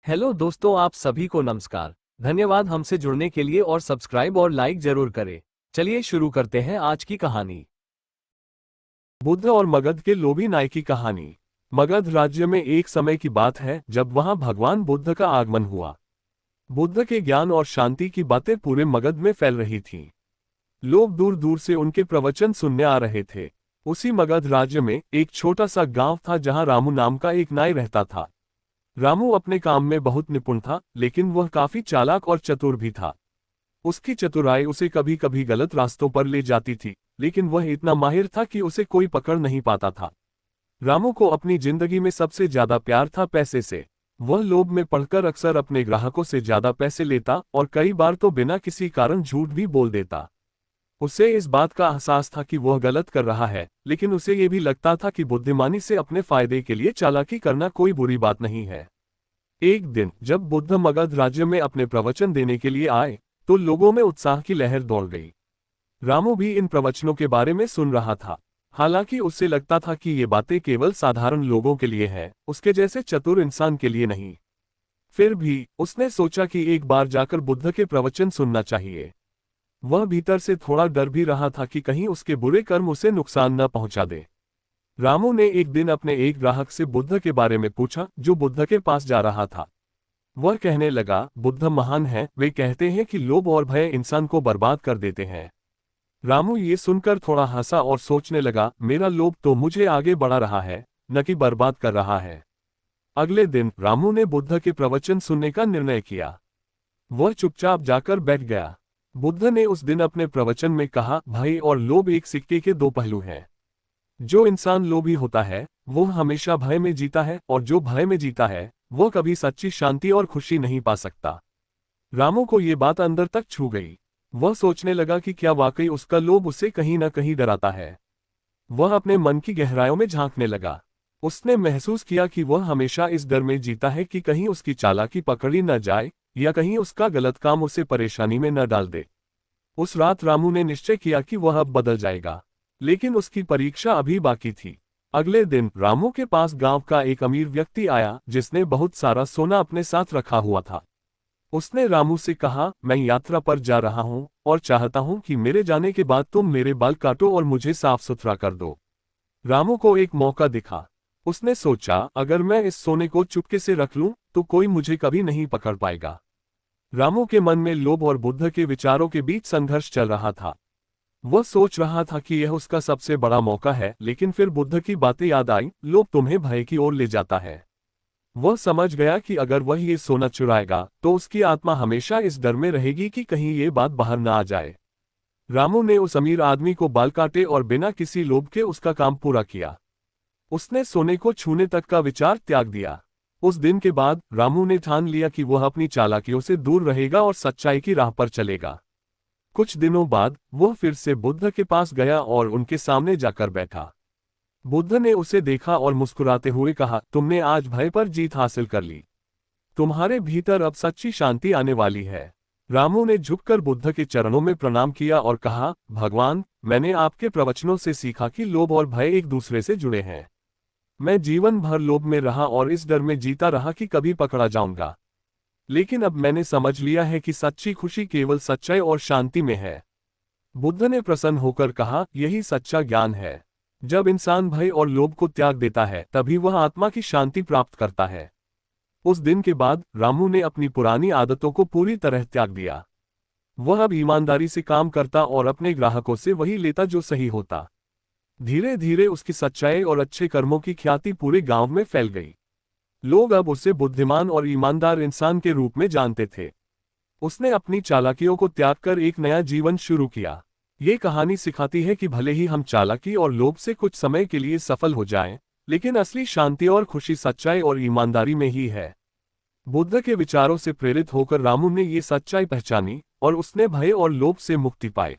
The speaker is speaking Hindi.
हेलो दोस्तों, आप सभी को नमस्कार। धन्यवाद हमसे जुड़ने के लिए और सब्सक्राइब और लाइक जरूर करें। चलिए शुरू करते हैं आज की कहानी। बुद्ध और मगध के लोभी नाई की कहानी। मगध राज्य में एक समय की बात है जब वहां भगवान बुद्ध का आगमन हुआ। बुद्ध के ज्ञान और शांति की बातें पूरे मगध में फैल रही थीं। लोग दूर दूर से उनके प्रवचन सुनने आ रहे थे। उसी मगध राज्य में एक छोटा सा गांव था जहां रामू नाम का एक नाई रहता था। रामू अपने काम में बहुत निपुण था, लेकिन वह काफी चालाक और चतुर भी था। उसकी चतुराई उसे कभी कभी गलत रास्तों पर ले जाती थी, लेकिन वह इतना माहिर था कि उसे कोई पकड़ नहीं पाता था। रामू को अपनी जिंदगी में सबसे ज्यादा प्यार था पैसे से। वह लोभ में पड़कर अक्सर अपने ग्राहकों से ज्यादा पैसे लेता और कई बार तो बिना किसी कारण झूठ भी बोल देता। उसे इस बात का एहसास था कि वह गलत कर रहा है, लेकिन उसे ये भी लगता था कि बुद्धिमानी से अपने फायदे के लिए चालाकी करना कोई बुरी बात नहीं है। एक दिन जब बुद्ध मगध राज्य में अपने प्रवचन देने के लिए आए, तो लोगों में उत्साह की लहर दौड़ गई। रामू भी इन प्रवचनों के बारे में सुन रहा था। हालांकि उससे लगता था कि ये बातें केवल साधारण लोगों के लिए है, उसके जैसे चतुर इंसान के लिए नहीं। फिर भी उसने सोचा कि एक बार जाकर बुद्ध के प्रवचन सुनना चाहिए। वह भीतर से थोड़ा डर भी रहा था कि कहीं उसके बुरे कर्म उसे नुकसान न पहुंचा दे। रामू ने एक दिन अपने एक ग्राहक से बुद्ध के बारे में पूछा, जो बुद्ध के पास जा रहा था। वह कहने लगा, बुद्ध महान है, वे कहते हैं कि लोभ और भय इंसान को बर्बाद कर देते हैं। रामू ये सुनकर थोड़ा हंसा और सोचने लगा, मेरा लोभ तो मुझे आगे बढ़ा रहा है, न कि बर्बाद कर रहा है। अगले दिन रामू ने बुद्ध के प्रवचन सुनने का निर्णय किया। वह चुपचाप जाकर बैठ गया। बुद्ध ने उस दिन अपने प्रवचन में कहा, भय और लोभ एक सिक्के के दो पहलू हैं। जो इंसान लोभी होता है वो हमेशा भय में जीता है, और जो भय में जीता है वो कभी सच्ची शांति और खुशी नहीं पा सकता। रामू को ये बात अंदर तक छू गई। वह सोचने लगा कि क्या वाकई उसका लोभ उसे कहीं न कहीं डराता है। वह अपने मन की गहराइयों में झांकने लगा। उसने महसूस किया कि वह हमेशा इस डर में जीता है कि कहीं उसकी चालाकी पकड़ी न जाए, या कहीं उसका गलत काम उसे परेशानी में न डाल दे। उस रात रामू ने निश्चय किया कि वह अब बदल जाएगा, लेकिन उसकी परीक्षा अभी बाकी थी। अगले दिन रामू के पास गांव का एक अमीर व्यक्ति आया, जिसने बहुत सारा सोना अपने साथ रखा हुआ था। उसने रामू से कहा, मैं यात्रा पर जा रहा हूं और चाहता हूं कि मेरे जाने के बाद तुम मेरे बाल काटो और मुझे साफ सुथरा कर दो। रामू को एक मौका दिखा। उसने सोचा, अगर मैं इस सोने को चुपके से रख लूं तो कोई मुझे कभी नहीं पकड़ पाएगा। रामू के मन में लोभ और बुद्ध के विचारों के बीच संघर्ष चल रहा था। वह सोच रहा था कि यह उसका सबसे बड़ा मौका है, लेकिन फिर बुद्ध की बातें याद आई, लोभ तुम्हें भय की ओर ले जाता है। वह समझ गया कि अगर वह ये सोना चुराएगा तो उसकी आत्मा हमेशा इस डर में रहेगी कि कहीं ये बात बाहर न आ जाए। रामू ने उस अमीर आदमी को बाल काटे और बिना किसी लोभ के उसका काम पूरा किया। उसने सोने को छूने तक का विचार त्याग दिया। उस दिन के बाद रामू ने ठान लिया कि वह अपनी चालाकियों से दूर रहेगा और सच्चाई की राह पर चलेगा। कुछ दिनों बाद वह फिर से बुद्ध के पास गया और उनके सामने जाकर बैठा। बुद्ध ने उसे देखा और मुस्कुराते हुए कहा, तुमने आज भय पर जीत हासिल कर ली। तुम्हारे भीतर अब सच्ची शांति आने वाली है। रामू ने झुककर बुद्ध के चरणों में प्रणाम किया और कहा, भगवान, मैंने आपके प्रवचनों से सीखा कि लोभ और भय एक दूसरे से जुड़े हैं। मैं जीवन भर लोभ में रहा और इस डर में जीता रहा कि कभी पकड़ा जाऊंगा। लेकिन अब मैंने समझ लिया है कि सच्ची खुशी केवल सच्चाई और शांति में है। बुद्ध ने प्रसन्न होकर कहा, यही सच्चा ज्ञान है। जब इंसान भय और लोभ को त्याग देता है तभी वह आत्मा की शांति प्राप्त करता है। उस दिन के बाद रामू ने अपनी पुरानी आदतों को पूरी तरह त्याग दिया। वह अब ईमानदारी से काम करता और अपने ग्राहकों से वही लेता जो सही होता। धीरे धीरे उसकी सच्चाई और अच्छे कर्मों की ख्याति पूरे गांव में फैल गई। लोग अब उसे बुद्धिमान और ईमानदार इंसान के रूप में जानते थे। उसने अपनी चालाकियों को त्याग कर एक नया जीवन शुरू किया। ये कहानी सिखाती है कि भले ही हम चालाकी और लोभ से कुछ समय के लिए सफल हो जाएं, लेकिन असली शांति और खुशी सच्चाई और ईमानदारी में ही है। बुद्ध के विचारों से प्रेरित होकर रामू ने ये सच्चाई पहचानी और उसने भय और लोभ से मुक्ति पाई।